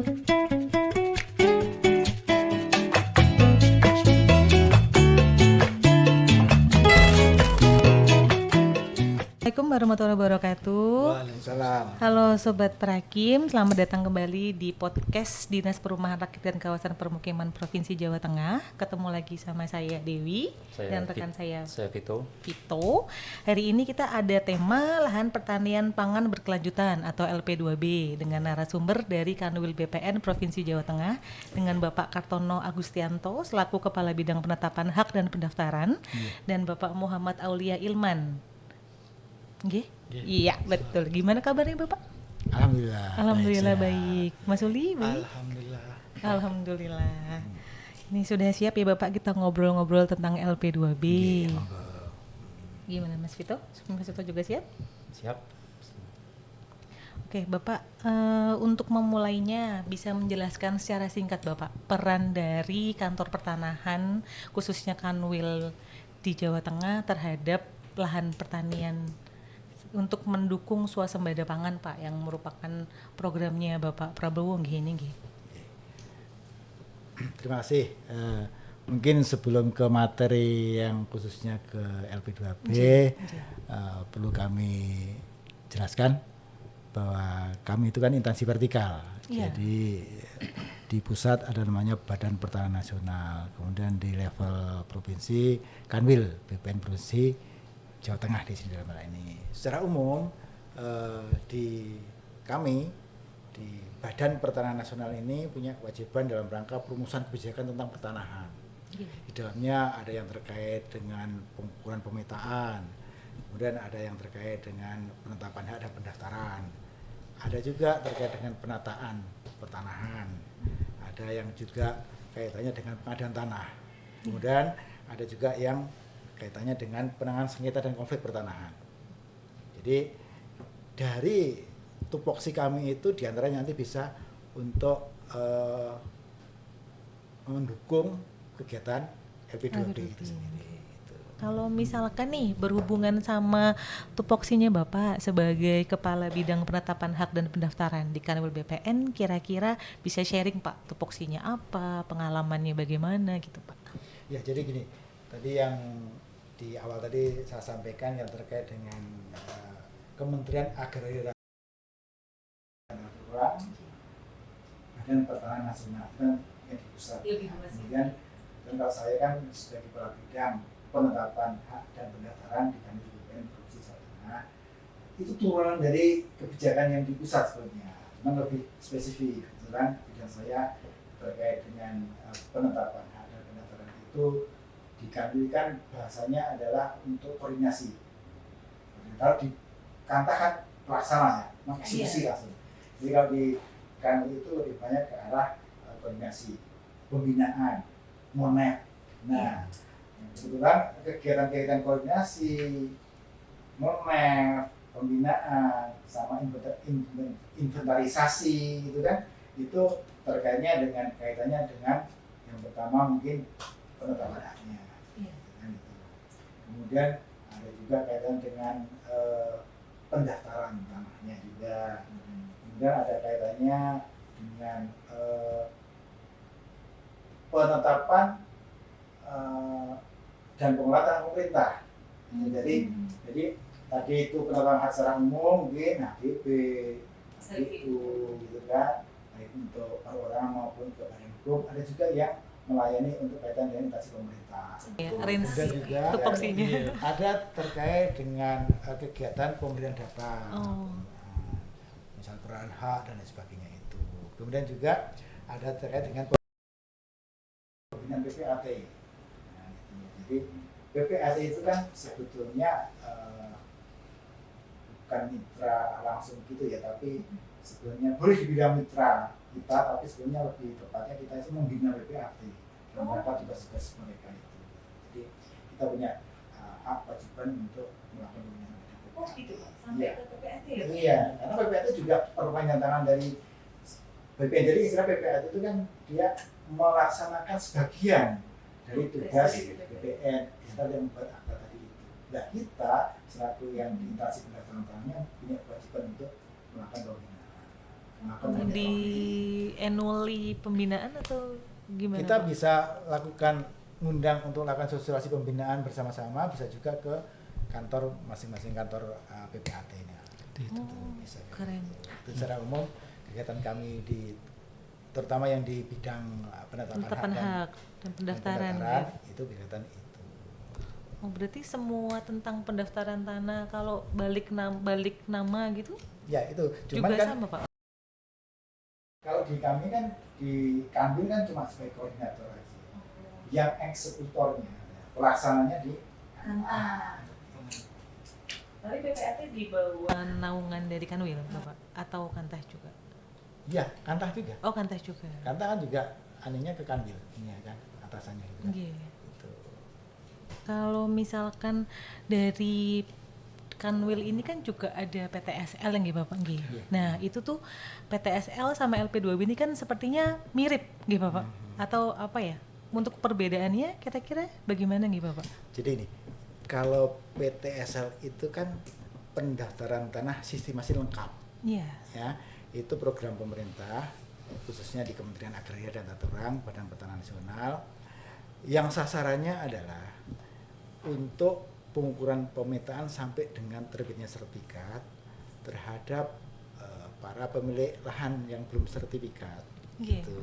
Assalamualaikum warahmatullahi wabarakatuh. Waalaikumsalam. Halo Sobat Prakim, selamat datang kembali di podcast Dinas Perumahan Rakyat dan Kawasan Permukiman Provinsi Jawa Tengah. Ketemu lagi sama saya Dewi dan rekan saya Vito. Hari ini kita ada tema lahan pertanian pangan berkelanjutan atau LP2B dengan narasumber dari Kanwil BPN Provinsi Jawa Tengah dengan Bapak Kartono Agustianto selaku Kepala Bidang Penetapan Hak dan Pendaftaran dan Bapak Muhammad Aulia Ilman. Iya betul. Gimana kabarnya Bapak? Alhamdulillah baik. Mas Uli baik? Alhamdulillah. Ini sudah siap ya Bapak kita ngobrol-ngobrol tentang LP2B. Gimana Mas Vito? Mas Vito juga siap? Siap. Oke Bapak, untuk memulainya bisa menjelaskan secara singkat Bapak peran dari kantor pertanahan khususnya Kanwil di Jawa Tengah terhadap lahan pertanian untuk mendukung swasembada pangan Pak yang merupakan programnya Bapak Prabowo gini. Terima kasih. Mungkin sebelum ke materi yang khususnya ke LP2B, perlu kami jelaskan bahwa kami itu kan instansi vertikal. Jadi di pusat ada namanya Badan Pertanahan Nasional, kemudian di level provinsi Kanwil BPN Provinsi Jawa Tengah di sini dalam hal ini. Secara umum di kami di Badan Pertanahan Nasional ini punya kewajiban dalam rangka perumusan kebijakan tentang pertanahan. Di dalamnya ada yang terkait dengan pengukuran pemetaan, kemudian ada yang terkait dengan penetapan hak dan pendaftaran, ada juga terkait dengan penataan pertanahan, ada yang juga kaitannya dengan pengadaan tanah, kemudian ada juga yang kaitannya dengan penanganan sengketa dan konflik pertanahan. Jadi dari tupoksi kami itu diantaranya nanti bisa untuk mendukung kegiatan LP2B itu sendiri. Kalau misalkan nih berhubungan sama tupoksinya Bapak sebagai Kepala Bidang Penetapan Hak dan Pendaftaran di Kanwil BPN, kira-kira bisa sharing Pak tupoksinya apa, pengalamannya bagaimana gitu Pak? Ya jadi gini, tadi yang di awal tadi saya sampaikan yang terkait dengan Kementerian Agraria dan Rural dan Pertanahan Nasional dan yang di pusat. Kemudian kalau saya kan sebagai kepala bidang penetapan hak dan pendaftaran di Kanwil BPN Provinsi Jawa Tengah, itu turunan dari kebijakan yang di pusat sebetulnya, cuma lebih spesifik. Kebetulan bidang saya terkait dengan penetapan hak dan pendaftaran itu di Kanwil kan bahasanya adalah untuk koordinasi. Kalau di Kanta kan pelaksana ya, eksekusi langsung. Jadi kalau di Kanwil itu lebih banyak ke arah koordinasi, pembinaan, monet. Nah, kebetulan kegiatan-kegiatan koordinasi, monet, pembinaan, sama inventarisasi gitu kan, itu terkaitnya dengan kaitannya dengan yang pertama mungkin penetapan haknya. Kemudian ada juga kaitan dengan pendaftaran tanahnya juga. Kemudian ada kaitannya dengan penetapan dan pengelolaan pemerintah. Jadi tadi itu penetapan hak secara umum mungkin HDP, itu gitu kan, baik untuk perorangan maupun ke badan hukum. Ada juga yang melayani untuk kaitan dengan instansi pemerintah. Kemudian juga ada terkait dengan kegiatan pemberian data, misal peran hak dan lain sebagainya itu. Kemudian juga ada terkait dengan pembinaan PPAT. Nah, jadi PPAT itu kan sebetulnya bukan mitra langsung gitu ya, tapi sebetulnya boleh dibilang mitra kita, tapi sebenarnya lebih tepatnya kita itu membina BPAT dan mereka tugas-tugas mereka itu. Jadi kita punya hak wajiban untuk melakukan pembinaan BPAT. Oh gitu, sampai ke PPAT ya? Iya, karena BPAT juga perpanjangan tangan dari BPN. Jadi istilah BPAT itu kan dia melaksanakan sebagian dari tugas BPN kita yang membuat akta tadi itu. Nah kita selaku yang di instansi pendaftaran tanahnya punya kewajiban untuk melakukan pembinaan. Di annually pembinaan atau gimana Kita Pak? bisa lakukan ngundang untuk lakukan sosialisasi pembinaan bersama-sama, bisa juga ke kantor masing-masing kantor PPAT-nya. Itu bisa. Keren. Itu secara umum kegiatan kami di terutama yang di bidang Penetapan hak dan pendaftaran ya. itu kegiatan itu. Oh, berarti semua tentang pendaftaran tanah kalau balik nama gitu Ya itu. juga Cuman kan sama Pak. kalau di kami kan di Kanwil kan cuma sebagai koordinator aja. Yang eksekutornya, pelaksananya di Kantah. Tapi PPAT di bawah naungan dari Kanwil Bapak atau Kantah juga? ya Kantah juga. Oh, Kantah juga. Kantah kan juga aninya ke Kanwil, ini ya kan atasannya gitu. Kan. Iya. Gitu. Kalau misalkan dari Kanwil ini kan juga ada PTSL yang Bapak nggih. Iya. Nah, itu tuh PTSL sama LP2B ini kan sepertinya mirip nggih Bapak. Atau apa ya? Untuk perbedaannya kira-kira bagaimana nggih Bapak? Jadi ini, kalau PTSL itu kan pendaftaran tanah sistem masih lengkap, Iya. ya. Itu program pemerintah, khususnya di Kementerian Agraria dan Tata Ruang, Badan Pertanahan Nasional, yang sasarannya adalah untuk pengukuran pemetaan sampai dengan terbitnya sertifikat terhadap para pemilik lahan yang belum sertifikat. Iya. Gitu.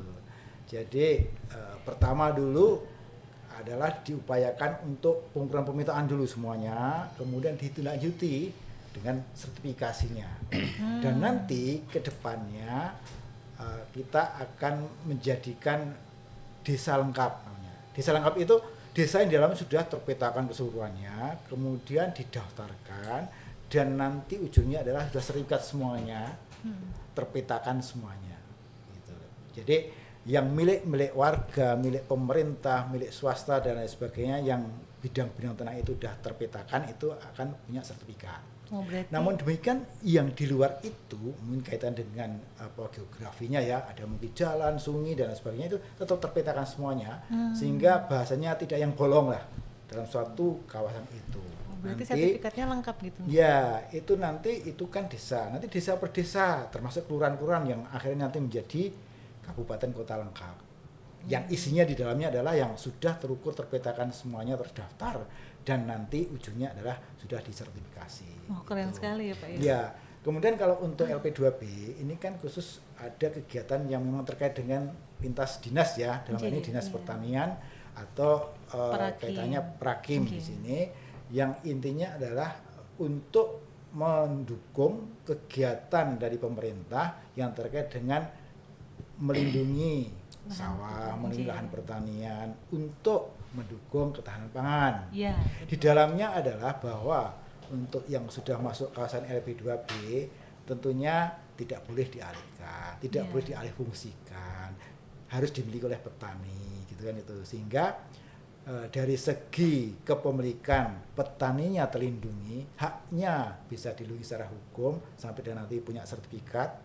Jadi pertama dulu adalah diupayakan untuk pengukuran pemetaan dulu semuanya, kemudian ditindaklanjuti dengan sertifikasinya. Dan nanti ke depannya kita akan menjadikan desa lengkap namanya. Desa lengkap itu desa yang di dalamnya sudah terpetakan keseluruhannya, kemudian didaftarkan, dan nanti ujungnya adalah sudah sertifikat semuanya, terpetakan semuanya. Gitu. Jadi yang milik warga, milik pemerintah, milik swasta dan lain sebagainya yang bidang-bidang tanah itu sudah terpetakan itu akan punya sertifikat. Oh, berarti Namun demikian yang di luar itu mungkin kaitan dengan geografinya ya, ada mungkin jalan, sungai dan lain sebagainya itu tetap terpetakan semuanya, sehingga bahasanya tidak yang bolong lah dalam suatu kawasan itu. berarti Nanti, sertifikatnya lengkap gitu. ya itu nanti itu kan desa, nanti desa per desa termasuk kelurahan-kelurahan yang akhirnya nanti menjadi kabupaten kota lengkap. Yang isinya di dalamnya adalah yang sudah terukur, terpetakan semuanya, terdaftar, dan nanti ujungnya adalah sudah disertifikasi. Oh, keren gitu. sekali ya Pak ya. Ya, kemudian kalau untuk LP2B ini kan khusus ada kegiatan yang memang terkait dengan lintas dinas ya, dalam hal ini Jadi, dinas iya. pertanian atau Prakim. kaitannya prakim di Oke. sini, yang intinya adalah untuk mendukung kegiatan dari pemerintah yang terkait dengan melindungi sawah, melindungi lahan pertanian untuk mendukung ketahanan pangan. Iya. Di dalamnya adalah bahwa untuk yang sudah masuk kawasan LP2B tentunya tidak boleh dialihkan, tidak Iya. boleh dialihfungsikan, harus dimiliki oleh petani, gitu kan itu. Sehingga dari segi kepemilikan petaninya terlindungi, haknya bisa dilindungi secara hukum sampai dan nanti punya sertifikat.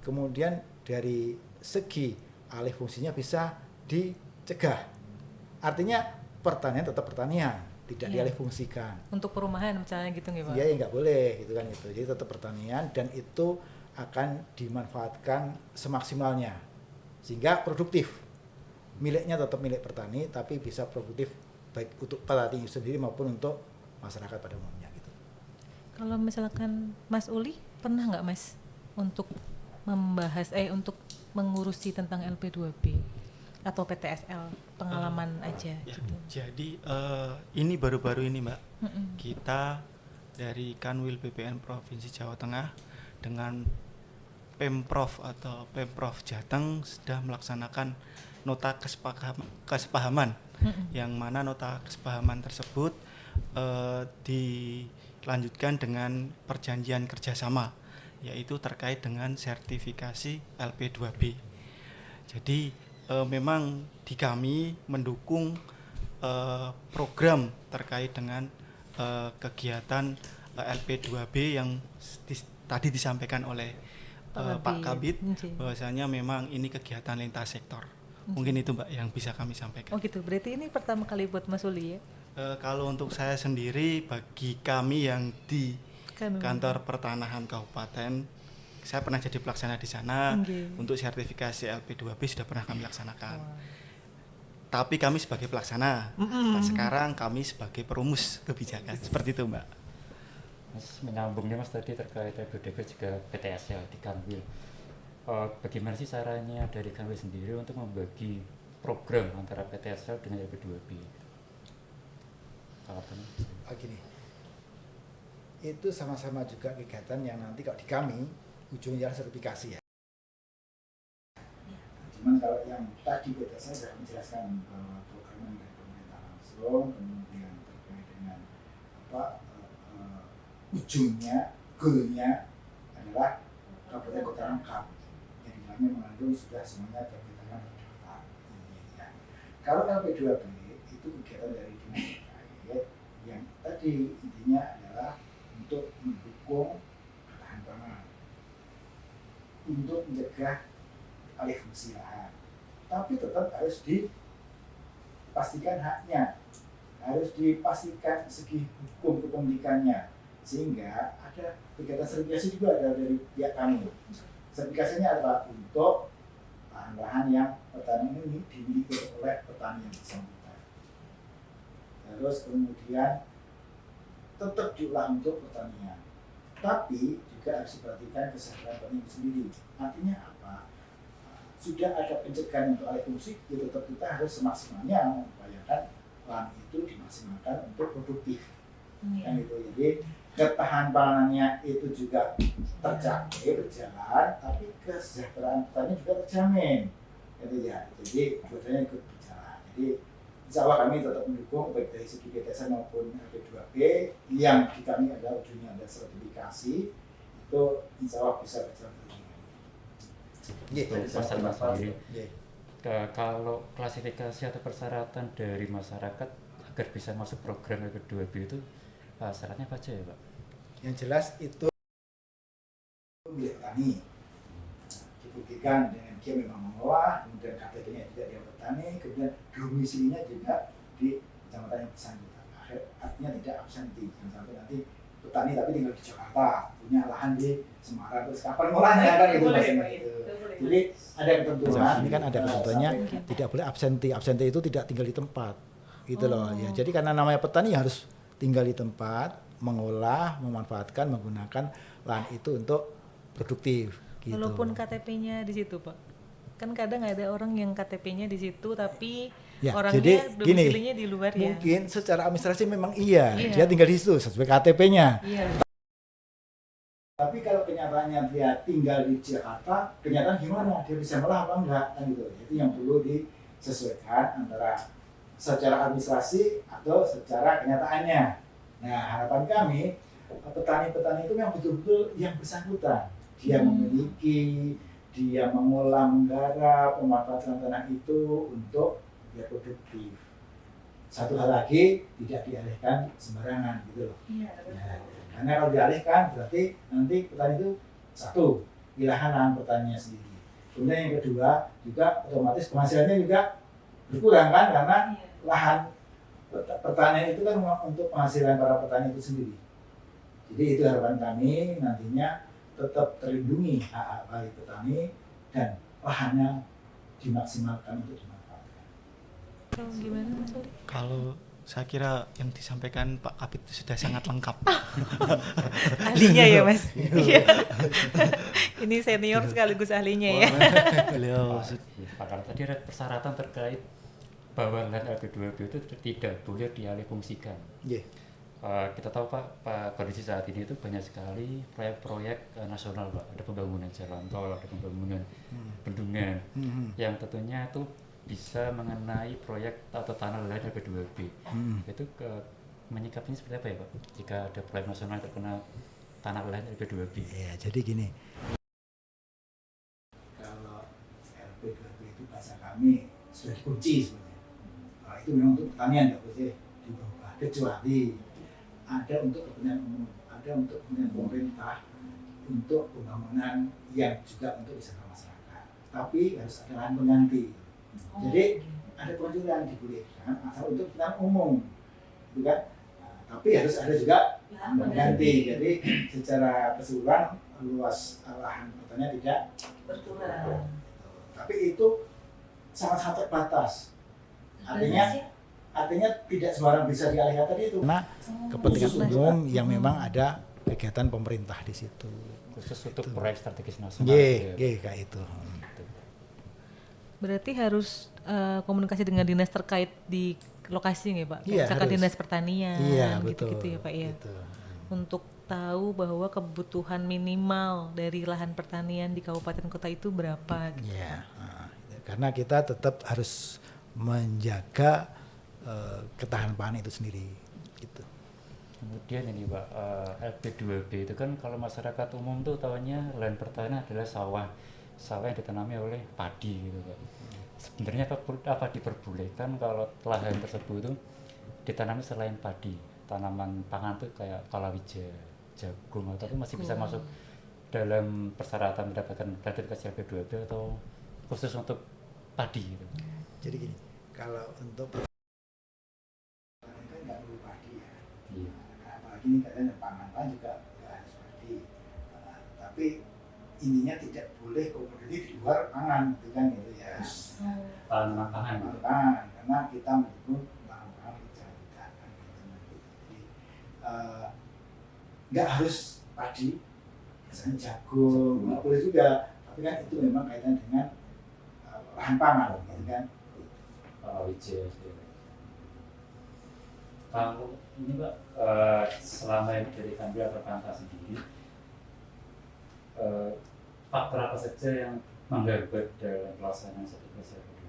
Kemudian dari segi alih fungsinya bisa dicegah. Artinya pertanian tetap pertanian, tidak Iya. dialih fungsikan. Untuk perumahan misalnya gitu nggih Pak. Iya, ya nggak boleh gitu kan itu. Jadi tetap pertanian dan itu akan dimanfaatkan semaksimalnya sehingga produktif. Miliknya tetap milik petani tapi bisa produktif baik untuk petani sendiri maupun untuk masyarakat pada umumnya gitu. Kalau misalkan Mas Uli pernah nggak Mas untuk membahas untuk mengurusi tentang LP2B atau PTSL pengalaman aja Ya, gitu. jadi ini baru-baru ini Mbak, Mm-mm. kita dari Kanwil BPN Provinsi Jawa Tengah dengan Pemprov atau Pemprov Jateng sudah melaksanakan nota kesepahaman yang mana nota kesepahaman tersebut dilanjutkan dengan perjanjian kerjasama, yaitu terkait dengan sertifikasi LP2B. Jadi memang di kami mendukung program terkait dengan kegiatan LP2B yang tadi disampaikan oleh Pak Kabid, bahwasanya memang ini kegiatan lintas sektor. Mungkin itu Mbak yang bisa kami sampaikan. Oh gitu, berarti ini pertama kali buat Mas Uli ya? Kalau untuk saya sendiri, bagi kami yang di Kanwil. kantor pertanahan kabupaten, saya pernah jadi pelaksana di sana. Nggih. Untuk sertifikasi LP2B sudah pernah kami laksanakan. Wah. Tapi kami sebagai pelaksana, dan sekarang kami sebagai perumus kebijakan. Seperti itu, Mbak. Mas, menyambungnya Mas tadi terkait LP2B juga PTSL di Kanwil. Bagaimana sih caranya dari Kanwil sendiri untuk membagi program antara PTSL dengan LP2B? Gini, itu sama-sama juga kegiatan yang nanti kalau di kami ujungnya sertifikasi ya. Cuman kalau yang tadi saya sudah menjelaskan bahwa program dari pemerintah langsung, kemudian terkait dengan ujungnya, goalnya adalah kabupaten kota lengkap yang di dalamnya mengandung sudah semuanya terdaftar terdaftar. Kalau LP2B itu kegiatan dari dinas terkait yang tadi intinya adalah untuk mendukung ketahanan pangan, untuk mencegah alih fungsi lahan, tapi tetap harus dipastikan haknya, harus dipastikan segi hukum kepemilikannya, sehingga ada kegiatan sertifikasi juga ada dari pihak kami. Sertifikasinya apa? Untuk lahan-lahan yang petani ini dimiliki oleh petani yang bersangkutan. Terus kemudian tetap diolah untuk pertanian, tapi juga harus diperhatikan kesehatan petani itu sendiri. Artinya apa? Sudah ada pencegahan untuk alih fungsi, ya tetap kita harus semaksimalnya mengupayakan lahan itu dimaksimalkan untuk produktif. Kan itu. Jadi ketahanan pangannya itu juga tercapai berjalan, tapi kesejahteraan petani juga terjamin. Gitu ya. Jadi dua-duanya ikut berjalan. Jadi insya Allah kami tetap mendukung baik dari segi PTSL maupun LP2B yang di kami ada ujungnya ada sertifikasi, itu insya Allah bisa berjalan dengan Mas sendiri. Kalau klasifikasi atau persyaratan dari masyarakat agar bisa masuk program LP2B itu syaratnya apa aja ya, Pak? Yang jelas itu milik petani, dibuktikan dengan dia memang mengolah, kemudian KTP-nya juga dia petani, kemudian domisilinya juga di kecamatan yang bersangkutan. Artinya tidak absenti, jangan sampai nanti petani tapi tinggal di Jakarta, punya lahan di Semarang, terus kapan ngolahnya kan itu gitu. Jadi ada ketentuan. Ini kan ada ketentuannya, tidak boleh absenti. Absenti itu tidak tinggal di tempat, gitu loh. Ya, jadi karena namanya petani harus tinggal di tempat, mengolah, memanfaatkan, menggunakan lahan itu untuk produktif. Gitu. Walaupun KTP-nya di situ, Pak. Kan kadang ada orang yang KTP-nya di situ tapi ya, orangnya jadi domisilinya di luar ya. Mungkin secara administrasi memang iya, dia tinggal di situ sesuai KTP-nya. Iya. Tapi kalau kenyataannya dia tinggal di Jakarta, kenyataan gimana? Dia bisa ngolah apa enggak? Kan gitu. Itu yang perlu disesuaikan antara secara administrasi atau secara kenyataannya. Nah, harapan kami petani-petani itu yang betul-betul yang bersangkutan. Dia memiliki, dia mengolah, menggarap, memanfaatkan tanah itu untuk biar produktif. Satu hal lagi, tidak dialihkan sembarangan gitu loh. Iya, Ya, karena kalau dialihkan berarti nanti petani itu satu, pilihan lahan pertaniannya sendiri. Kemudian yang kedua juga otomatis penghasilannya juga berkurang kan karena lahan pertanian itu kan untuk penghasilan para petani itu sendiri. Jadi itu harapan kami nantinya tetap terlindungi hak-hak baik petani dan lahannya dimaksimalkan untuk dimanfaatkan. Kalau gimana Mas Oli? Kalau saya kira yang disampaikan Pak Kabid itu sudah sangat lengkap. Ahlinya ya Mas. Iya. Ini senior sekaligus ahlinya ya. Beliau Pak, kalau tadi ada persyaratan terkait bahwa lahan LP2B itu tidak boleh dialihfungsikan. Yeah. Kita tahu Pak, kondisi saat ini itu banyak sekali proyek-proyek nasional Pak. Ada pembangunan jalan tol, ada pembangunan bendungan yang tentunya itu bisa mengenai proyek atau tanah lahan LP2B. Itu menyikapinya seperti apa ya Pak? Jika ada proyek nasional terkena tanah lahan LP2B. Ya, jadi gini. Kalau LP2B itu bahasa kami sudah dikunci sebenarnya. Nah, itu memang untuk pertanian nggak boleh diubah kecuali ada untuk kepentingan umum, ada untuk kepentingan pemerintah, untuk pembangunan yang juga untuk wisata masyarakat. Tapi harus ada lahan pengganti. Jadi ada penjualan dibolehkan asal untuk kepentingan umum, gitu kan? Nah, tapi harus ada juga lahan pengganti. Jadi secara keseluruhan luas lahan pertanian tidak Berkurang. tapi itu sangat-sangat terbatas. Artinya tidak sembarang bisa dialihkan tadi itu. Karena kepentingan umum yang memang ada kegiatan pemerintah di situ. Khusus untuk proyek strategis nasional. Kayak itu. Berarti harus komunikasi dengan dinas terkait di lokasi nggak Pak? Iya, Misalkan harus. dinas pertanian, Iya, gitu-gitu betul. ya Pak ya. Gitu. Untuk tahu bahwa kebutuhan minimal dari lahan pertanian di kabupaten kota itu berapa. Gitu. Iya. Karena kita tetap harus menjaga ketahanan pangan itu sendiri. Gitu. Kemudian ini Pak, LP2B itu kan kalau masyarakat umum tuh tahunya lahan pertanian adalah sawah yang ditanami oleh padi gitu Pak. Sebenarnya apa diperbolehkan kalau lahan tersebut itu ditanami selain padi, tanaman pangan tuh kayak palawija, jagung atau itu masih bisa masuk dalam persyaratan mendapatkan sertifikasi LP2B atau khusus untuk padi gitu. Jadi gini, kalau untuk pertanian kan nggak perlu padi ya. Iya. Apalagi ini katanya pangan juga nggak harus padi. Tapi ininya tidak boleh komoditi di luar pangan, itu kan gitu ya. Tanaman pangan. Pangan, karena kita mendukung pangan hijau kan gitu. Jadi nggak harus padi, misalnya jagung, nggak boleh juga. Tapi kan itu memang kaitan dengan lahan pangan, gitu kan. Palawija. Kalau ini Pak, selama ini dari Kambil atau Panta sendiri, faktor apa saja yang menghambat dalam pelaksanaan sertifikasi LP2B?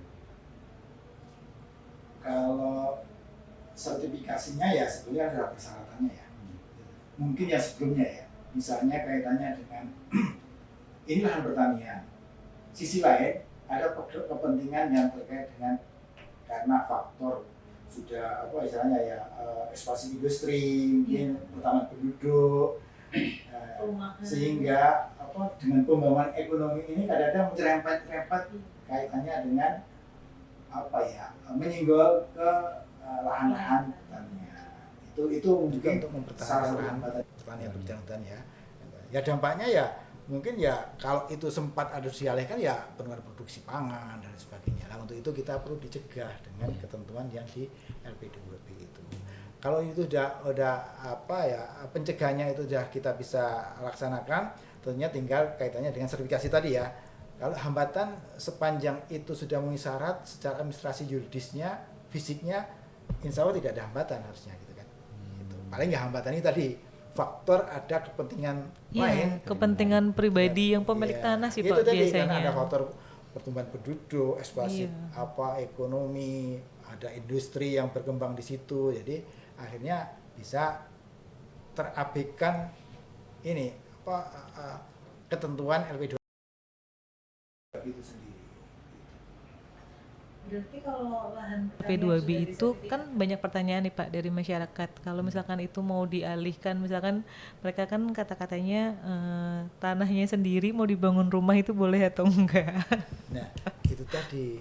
Kalau sertifikasinya ya sebetulnya ada persyaratannya ya. Mungkin yang sebelumnya ya, misalnya kaitannya dengan ini lahan pertanian. Sisi lain ada kepentingan yang terkait dengan karena faktor sudah apa istilahnya ya ekspansi industri, mungkin pertambahan penduduk, sehingga apa dengan pembangunan ekonomi ini kadang-kadang menyerempet-rempet kaitannya dengan apa ya menyinggol ke lahan-lahan pertanian. Itu juga untuk mempertahankan lahan pertanian berjalan ya. Ya dampaknya ya mungkin ya kalau itu sempat ada dialihkan ya penurunan produksi pangan dan sebagainya. Nah untuk itu kita perlu dicegah dengan ketentuan yang di LP2B itu. Kalau itu udah apa ya pencegahannya itu sudah kita bisa laksanakan, tentunya tinggal kaitannya dengan sertifikasi tadi ya. Kalau hambatan sepanjang itu sudah memenuhi syarat secara administrasi yuridisnya, fisiknya, insya Allah tidak ada hambatan harusnya gitu kan. Gitu. Paling nggak hambatan ini tadi faktor ada kepentingan lain, kepentingan pribadi yang pemilik tanah sih Pak tadi, biasanya. karena ada faktor pertumbuhan penduduk, ekspansi ekonomi, ada industri yang berkembang di situ, jadi akhirnya bisa terabaikan ini ketentuan LP2B itu sendiri. Berarti kalau lahan P2B itu kan banyak pertanyaan nih Pak dari masyarakat. Kalau misalkan itu mau dialihkan, misalkan mereka kan kata-katanya tanahnya sendiri mau dibangun rumah itu boleh atau enggak? Nah, itu tadi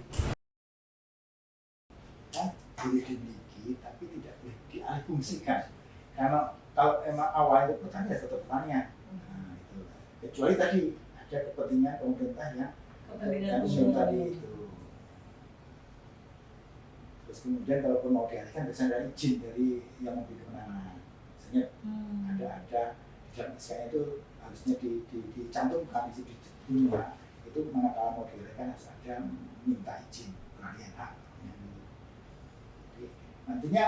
boleh dimiliki tapi tidak boleh dialihfungsikan. Karena kalau emang awalnya itu pertanian tetap pertanian. Nah, itu. Kecuali tadi ada kepentingan pemerintah yang umum tadi itu. Terus kemudian kalaupun mau dialihkan biasanya ada izin dari yang memberi kewenangan. Misalnya ada di dalam SK itu harusnya dicantumkan di dunia itu manakala mau dialihkan harus ada minta izin pengalihan hak. Jadi nantinya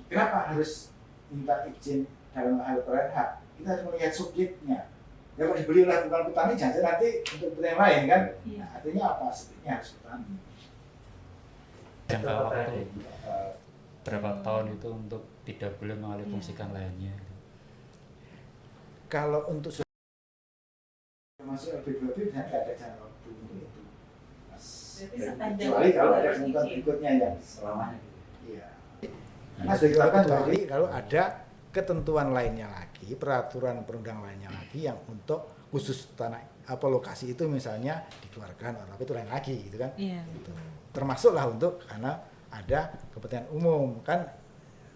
kenapa harus minta izin dalam hal pengalihan hak? Kita harus melihat subjeknya. Ya kalau dibeli oleh bukan petani jangan nanti untuk petani lain kan? Nah, artinya apa? Subjeknya harus petani. Jangka waktu berapa tahun itu untuk tidak boleh mengalihfungsikan lainnya? Kalau untuk masuk LP2B dan nggak ada jangka waktu untuk itu. Kecuali kalau ada ketentuan berikutnya ya Selamanya. Iya. Karena sudah kecuali kalau ada ketentuan lainnya lagi, peraturan perundang lainnya lagi yang untuk khusus tanah apa lokasi itu misalnya dikeluarkan, tapi itu lain lagi gitu kan? Iya. Gitu. Termasuklah untuk karena ada kepentingan umum kan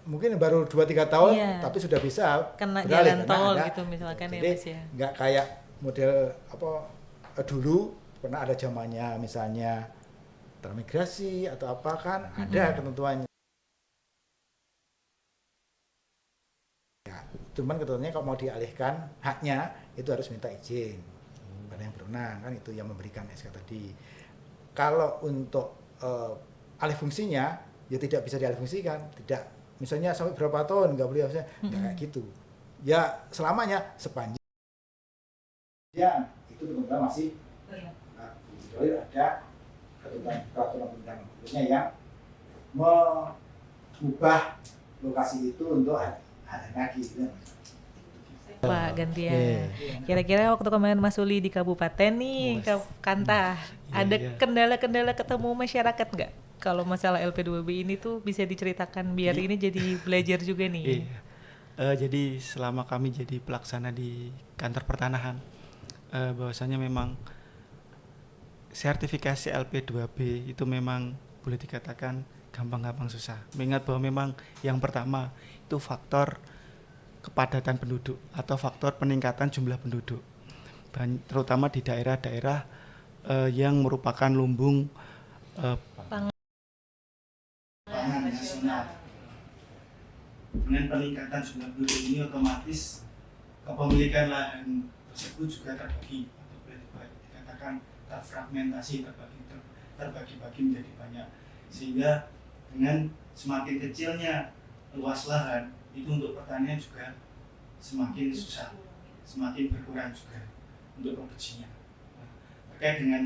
mungkin baru 2-3 tahun tapi sudah bisa kena beralih, jalan tol ada, gitu misalkan gitu. ya Jadi Mas ya. nggak kayak model apa dulu pernah ada zamannya misalnya transmigrasi atau apa kan ada ketentuannya. Cuman ketentuannya kalau mau dialihkan haknya itu harus minta izin pada yang berwenang kan itu yang memberikan SK tadi. Kalau untuk alih fungsinya ya tidak bisa dialih fungsikan, tidak misalnya sampai berapa tahun nggak boleh harusnya nggak kayak gitu. Ya selamanya sepanjang itu benar-benar masih kecuali ada ketentuan peraturan undang-undangnya yang mengubah lokasi itu untuk ada lagi gitu. Pak gantian. Kira-kira waktu kemarin Mas Uli di kabupaten nih, Kanta, ada kendala-kendala ketemu masyarakat nggak? Kalau masalah LP2B ini tuh bisa diceritakan biar ini jadi belajar juga nih. Jadi selama kami jadi pelaksana di kantor pertanahan, bahwasanya memang sertifikasi LP2B itu memang boleh dikatakan gampang-gampang susah. Mengingat bahwa memang yang pertama itu faktor kepadatan penduduk atau faktor peningkatan jumlah penduduk, terutama di daerah-daerah yang merupakan lumbung pangan nasional. Dengan peningkatan jumlah penduduk ini otomatis kepemilikan lahan tersebut juga terbagi atau boleh dikatakan terfragmentasi, terbagi-bagi menjadi banyak, sehingga dengan semakin kecilnya luas lahan itu untuk pertanian juga semakin susah, semakin berkurang juga untuk produksinya. Terkait dengan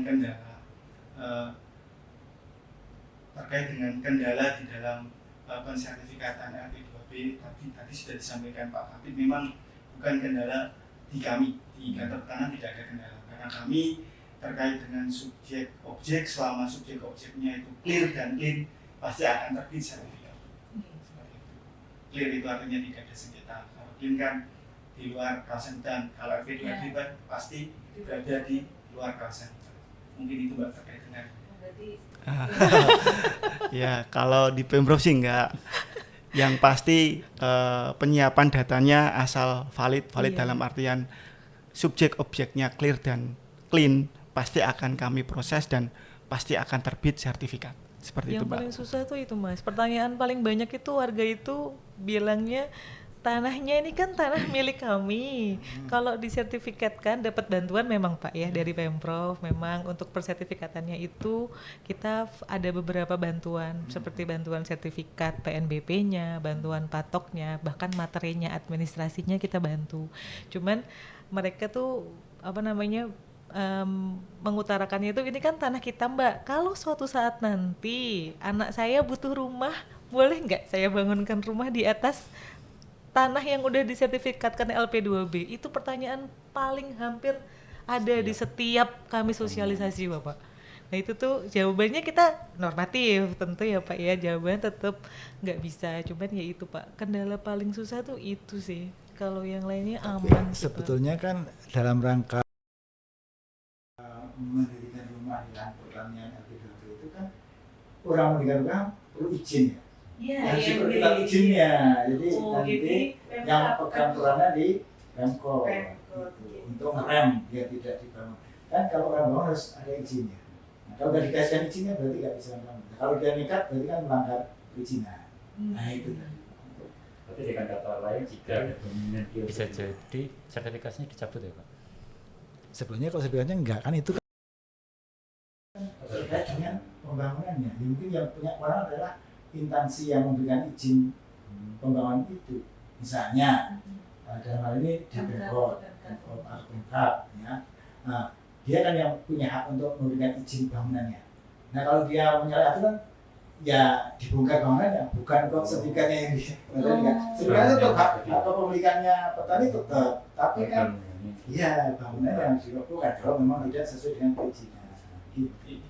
kendala di dalam pensertifikatan LP2B tadi sudah disampaikan Pak Habib, memang bukan kendala di kami di kantor pertanahan, tidak ada kendala karena kami terkait dengan subjek objek, selama subjek objeknya itu clear dan clean pasti akan terbit sertifikat. Seperti itu. Clear itu artinya tidak ada sengketa. Kalau clean kan di luar kawasan hutan, kalau LP2B pasti berada di luar kawasan hutan. Mungkin itu Mbak terkait dengan ya, kalau di Pemprov sih enggak. Yang pasti penyiapan datanya asal valid dalam artian subjek objeknya clear dan clean pasti akan kami proses dan pasti akan terbit sertifikat. Seperti yang itu, Mbak. Yang paling susah tuh itu Mas. Pertanyaan paling banyak itu warga itu bilangnya tanahnya ini kan tanah milik kami. Kalau disertifikatkan dapat bantuan memang Pak ya dari Pemprov. Memang untuk persertifikatannya itu kita ada beberapa bantuan seperti bantuan sertifikat PNBP-nya, bantuan patoknya, bahkan materinya, administrasinya kita bantu. Cuman mereka tuh mengutarakannya itu ini kan tanah kita Mbak. Kalau suatu saat nanti anak saya butuh rumah, boleh nggak saya bangunkan rumah di atas tanah yang udah disertifikatkan LP2B? Itu pertanyaan paling hampir ada di setiap kami sosialisasi Bapak. Nah itu tuh jawabannya kita normatif tentu ya Pak ya, jawabannya tetap nggak bisa. Cuman ya itu Pak, kendala paling susah tuh itu sih. Kalau yang lainnya aman. Sebetulnya kan dalam rangka mendirikan rumah di lahan pertanian LP2B itu kan orang mendirikan rumah perlu izin ya. Harus diberikan izinnya, jadi nanti yang pegang perannya di Pemkot untuk ngerem biar tidak dibangun. Kan kalau orang bangun harus ada izinnya. Nah, kalau nggak dikasihkan izinnya berarti nggak bisa bangun. Nah, kalau dia nekat berarti kan melanggar perizinan. Nah itu. Berarti dengan kata lain jika bisa jadi sertifikasinya dicabut ya Pak? Sebenarnya kalau sertifikatnya enggak kan itu kan terkait dengan pembangunannya. Mungkin yang punya orang adalah instansi yang memberikan izin pembangunan itu, misalnya dalam hal ini di Pemkot atau Pemkab, ya. Nah, dia kan yang punya hak untuk memberikan izin bangunannya. Nah, kalau dia menyalahi aturan, ya dibongkar bangunannya, bukan kok sertifikatnya yang sertifikatnya tetap hak kepemilikannya petani tetap, tapi kan, ya bangunan yang dilakukan kalau memang tidak sesuai dengan perizinan. Gitu.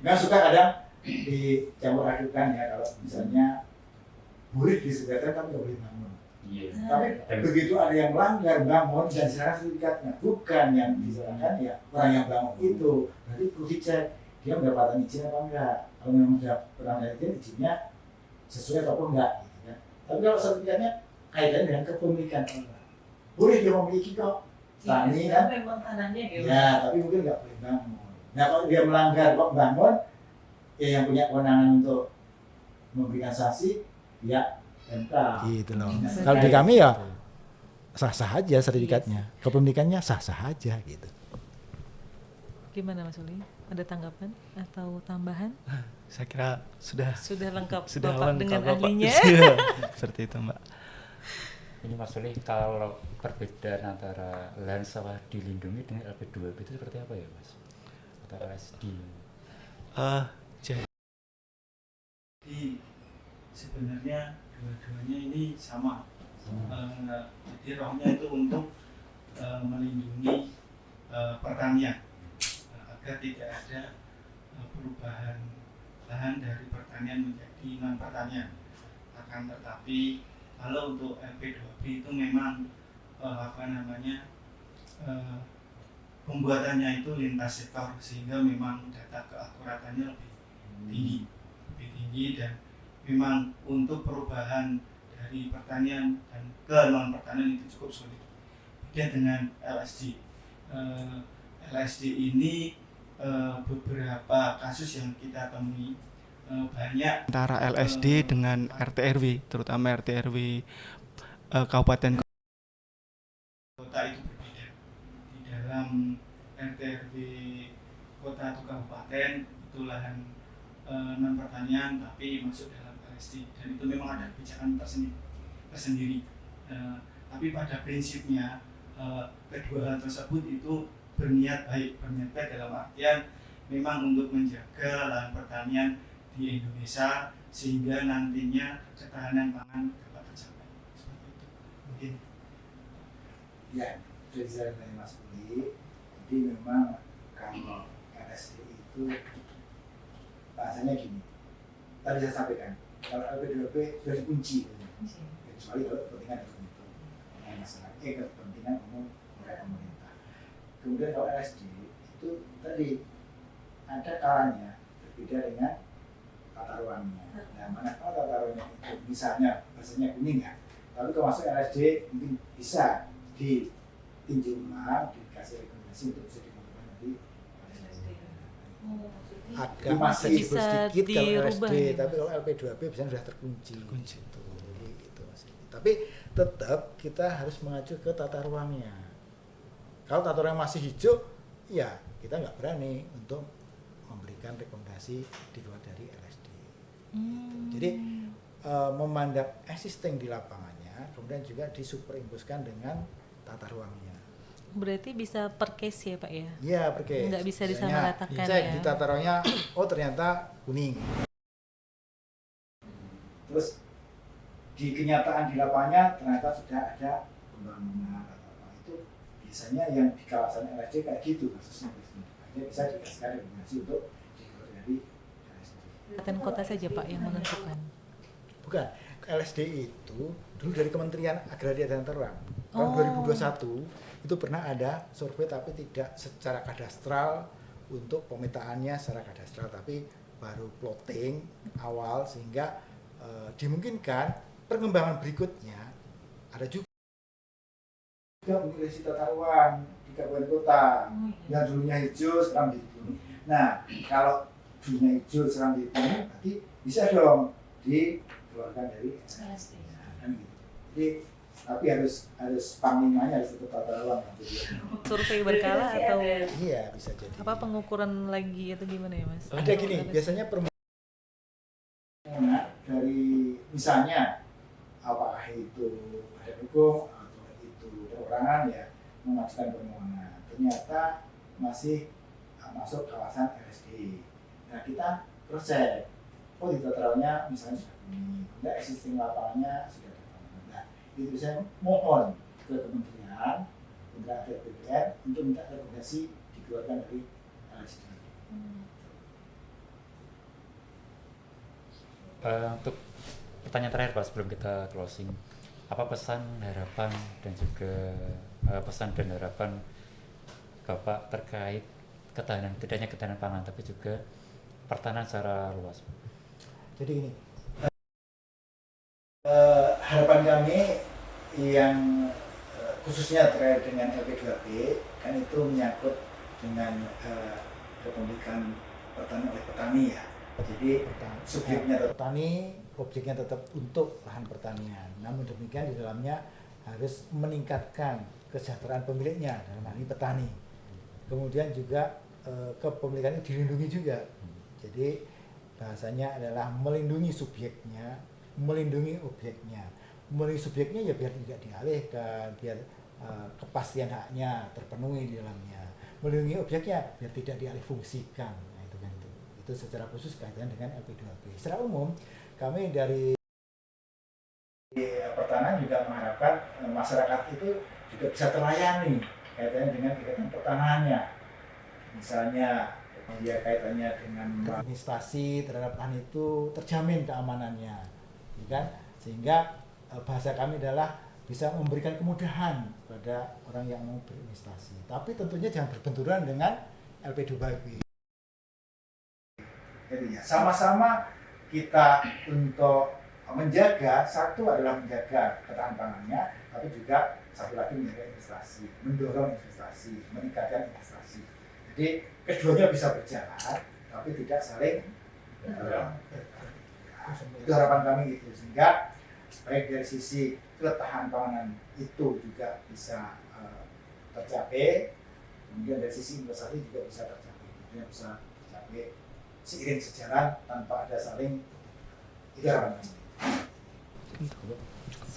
Nah, suka kadang dicampur adukan ya kalau misalnya boleh disediakan tapi nggak boleh bangun. Tapi begitu ada yang melanggar bangun dan diserahkan sertifikatnya, bukan yang diserahkan ya orang yang bangun itu, berarti perlu dicek dia mendapatkan izin apa enggak. Kalau memang sudah pernah ada izin, izinnya sesuai atau enggak gitu kan. Tapi kalau sertifikatnya kaitannya dengan kepemilikan orang, boleh dia memiliki kok Tani kan memang tanahnya gitu. ya, tapi mungkin nggak boleh bangun. Nah kalau dia melanggar kok bangun, ya yang punya kewenangan untuk memberikan sanksi ya MK. Gitu loh. Kalau di kami ya sah-sah aja sertifikatnya, kepemilikannya sah-sah aja gitu. Gimana Mas Uli? Ada tanggapan atau tambahan? Saya kira sudah Lengkap sudah Bapak lengkap, dengan Bapak. ahlinya. Iya, seperti itu Mbak. Ini Mas Uli, kalau perbedaan antara lahan sawah dilindungi dengan LP2B itu seperti apa ya Mas? Atau LSD? Jadi sebenarnya dua-duanya ini sama. Jadi rohnya itu untuk melindungi pertanian agar tidak ada perubahan lahan dari pertanian menjadi non pertanian. Akan tetapi kalau untuk LP2B itu memang pembuatannya itu lintas sektor sehingga memang data keakuratannya lebih tinggi dan memang untuk perubahan dari pertanian dan ke non pertanian itu cukup sulit. Beda dengan LSD. LSD ini beberapa kasus yang kita temui banyak antara LSD dengan RT/RW, terutama RT/RW kabupaten kota itu berbeda. Di dalam RT/RW kota atau kabupaten itu lahan non pertanian tapi masuk dalam LSD dan itu memang ada kebijakan tersendiri. Tapi pada prinsipnya kedua hal tersebut itu berniat baik dalam artian memang untuk menjaga lahan pertanian di Indonesia sehingga nantinya ketahanan pangan dapat tercapai. Seperti itu. Mungkin. Ya, dari Mas Uli, jadi memang kalau LSD itu bahasanya gini, tadi saya sampaikan, kalau LP2B sudah dikunci, kecuali kalau kepentingan tertentu, kepentingan umum oleh pemerintah. Kemudian kalau LSD itu tadi ada kalanya berbeda dengan tata ruangnya. Nah, manakala tata ruangnya itu misalnya bahasanya kuning ya, tapi kalau masuk LSD mungkin bisa ditinjau ulang, dikasih rekomendasi untuk bisa dilakukan nanti agak masih bisa sedikit kalau dirubah LSD, ya, tapi kalau LP2B biasanya sudah terkunci. Gitu. Jadi gitu Mas. Tapi tetap kita harus mengacu ke tata ruangnya. Kalau tata ruang masih hijau, ya kita nggak berani untuk memberikan rekomendasi di luar dari LSD. Gitu. Jadi memandang existing di lapangannya, kemudian juga disuperimpuskan dengan tata ruangnya. Berarti bisa per case ya Pak ya? Iya, per case. Nggak bisa Misalnya, disamaratakan dicek ya? di tata ruangnya, oh ternyata kuning. Terus di kenyataan di lapangannya ternyata sudah ada pembangunan atau apa itu biasanya yang di kawasan LSD kayak gitu kasusnya. Artinya bisa dikasihkan rekomendasi untuk dikeluar dari LSD. Kabupaten kota saja Pak yang menentukan. Bukan, LSD itu dulu dari Kementerian Agraria dan Terang tahun 2021 itu pernah ada survei tapi tidak secara kadastral untuk pemetaannya secara kadastral tapi baru plotting awal sehingga dimungkinkan perkembangan berikutnya ada juga menjadi tata ruang di kabupaten kota yang dulunya hijau sekarang dihitung. Nah kalau dulunya hijau sekarang dihitung berarti bisa dong dikeluarkan dari LSD. Kan gitu. Jadi tapi harus panglimanya harus tetap tata ruang. Survei berkala atau Iya bisa jadi. apa pengukuran lagi atau gimana ya Mas? Ada gini, biasanya permohonan dari misalnya apakah itu badan hukum atau itu perorangan ya mengajukan permohonan ternyata masih masuk kawasan LSD. Nah kita cross check, oh di tata ruangnya misalnya sudah kuning, kemudian existing lapangannya sudah ada bangunan. Nah itu bisa mohon ke kementerian ada BPN untuk minta rekomendasi dikeluarkan dari LSD. Untuk pertanyaan terakhir Pak sebelum kita closing, apa pesan, harapan dan juga pesan dan harapan Bapak terkait ketahanan, tidak hanya ketahanan pangan tapi juga pertanian secara luas? Jadi ini harapan kami yang khususnya terkait dengan LP2B kan itu menyangkut dengan kepemilikan pertanian oleh petani ya. Jadi subjeknya petani, objeknya tetap untuk lahan pertanian. Namun demikian di dalamnya harus meningkatkan kesejahteraan pemiliknya, dalam hal ini petani. Kemudian juga kepemilikan itu dilindungi juga. Jadi bahasanya adalah melindungi subjeknya, melindungi objeknya. Melindungi subjeknya ya biar tidak dialihkan, biar kepastian haknya terpenuhi di dalamnya. Melindungi objeknya biar tidak dialihfungsikan. Nah, itu kan itu secara khusus kaitannya dengan LP2B. Secara umum kami dari pertanahan juga mengharapkan masyarakat itu juga bisa terlayani kaitannya dengan kegiatan pertanahannya. Misalnya dia kaitannya dengan administrasi terhadap lahan itu terjamin keamanannya, ya kan? Sehingga bahasa kami adalah bisa memberikan kemudahan pada orang yang mau berinvestasi. Tapi tentunya jangan berbenturan dengan LP2B. Jadi ya, sama-sama kita untuk menjaga, satu adalah menjaga ketahanan pangannya, tapi juga satu lagi menjaga investasi, mendorong investasi, meningkatkan investasi. Jadi keduanya bisa berjalan, tapi tidak saling itu harapan kami itu, sehingga baik dari sisi ketahanan pangan itu juga bisa tercapai, kemudian dari sisi investasi juga bisa tercapai, kemudian bisa tercapai seiring sejalan tanpa ada saling itu harapan kami.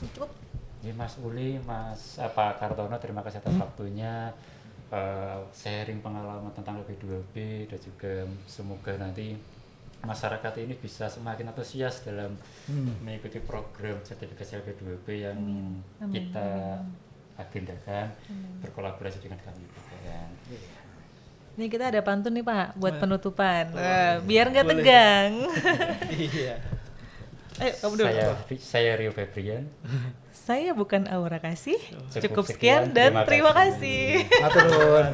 Cukup. Jadi Mas Uli, Mas Pak Kartono, terima kasih atas waktunya, sharing pengalaman tentang LP2B, dan juga semoga nanti masyarakat ini bisa semakin antusias dalam mengikuti program sertifikasi LP2B yang kita agendakan, berkolaborasi dengan kami juga. Ini kita ada pantun nih Pak buat penutupan, biar nggak tegang. Iya. Ayo kamu dulu. Saya Rio Febrian. Saya bukan Aura Kasih. Cukup Cukup sekian dan terima kasih. Matur nuwun.